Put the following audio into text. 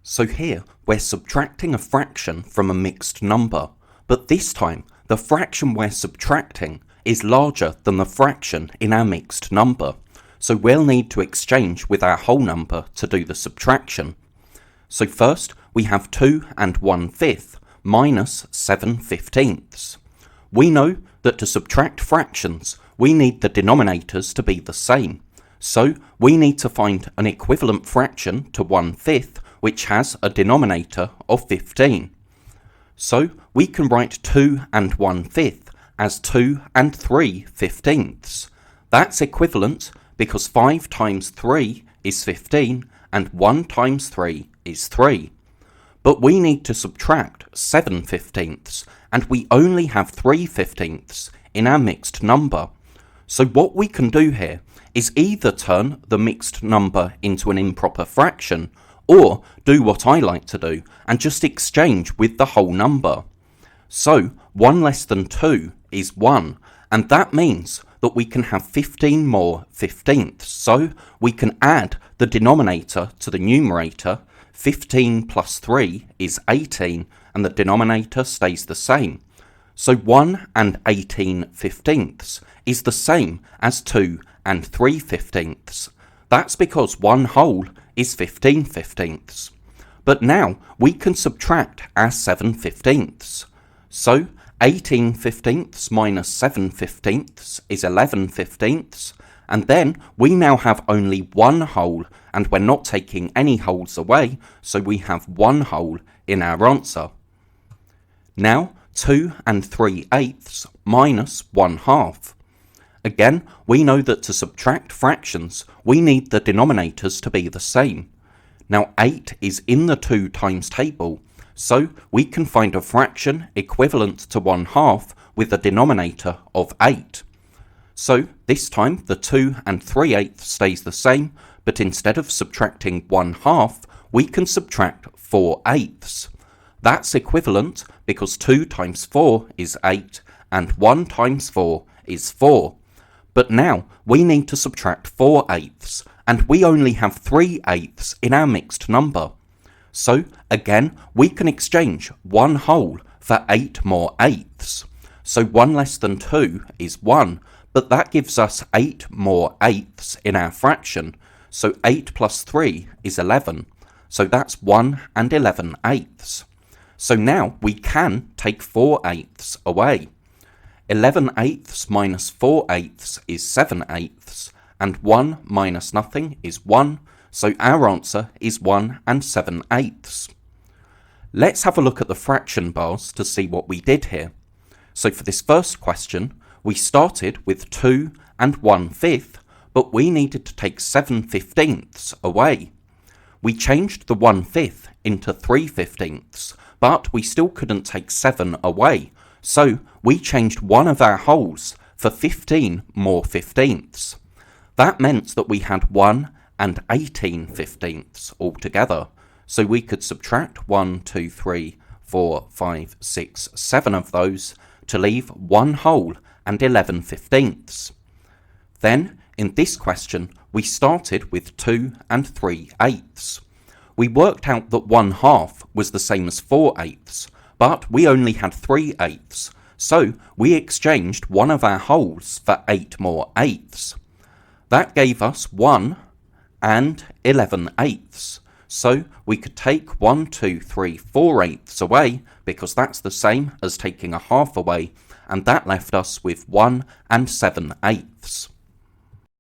So here we're subtracting a fraction from a mixed number, but this time the fraction we're subtracting is larger than the fraction in our mixed number, so we'll need to exchange with our whole number to do the subtraction. So first we have 2 1/5 minus 7/15. We know that to subtract fractions we need the denominators to be the same, so we need to find an equivalent fraction to 1/5 which has a denominator of 15. So we can write 2 1/5 as 2 3/15. That's equivalent because 5 times 3 is 15 and 1 times 3 is 3. But we need to subtract 7/15 and we only have 3/15 in our mixed number. So what we can do here is either turn the mixed number into an improper fraction or do what I like to do and just exchange with the whole number. So 1 less than 2 is 1, and that means that we can have 15 more 15ths. So we can add the denominator to the numerator. 15 plus 3 is 18, and the denominator stays the same. So 1 18/15 is the same as 2 3/15. That's because 1 whole is 15/15. But now we can subtract our 7/15. So 18/15 minus 7/15 is 11/15, and then we now have only 1 whole, and we're not taking any wholes away, so we have 1 whole in our answer. Now 2 3/8 minus 1/2. Again, we know that to subtract fractions, we need the denominators to be the same. Now 8 is in the 2 times table, so we can find a fraction equivalent to 1/2 with a denominator of 8. So this time the 2 3/8 stays the same, but instead of subtracting 1/2, we can subtract 4/8. That's equivalent because 2 times 4 is 8 and 1 times 4 is 4. But now we need to subtract 4/8, and we only have 3/8 in our mixed number. So again, we can exchange 1 whole for 8 more 8ths. So 1 less than 2 is 1, but that gives us 8 more 8ths in our fraction. So 8 plus 3 is 11. So that's 1 11/8. So now we can take 4/8 away. 11/8 minus 4/8 is 7/8, and 1 minus nothing is 1, so our answer is 1 7/8. Let's have a look at the fraction bars to see what we did here. So for this first question, we started with 2 1/5, but we needed to take 7/15 away. We changed the 1/5 into 3/15, but we still couldn't take 7 away. So we changed one of our wholes for 15 more 15ths. That meant that we had 1 18/15 altogether. So we could subtract 1, 2, 3, 4, 5, 6, 7 of those to leave 1 whole and 11/15. Then in this question we started with 2 3/8. We worked out that 1/2 was the same as 4/8, but we only had 3/8, so we exchanged one of our wholes for 8 more 8ths. That gave us 1 11/8, so we could take 1, 2, 3, 4/8 away because that's the same as taking a half away, and that left us with 1 7/8.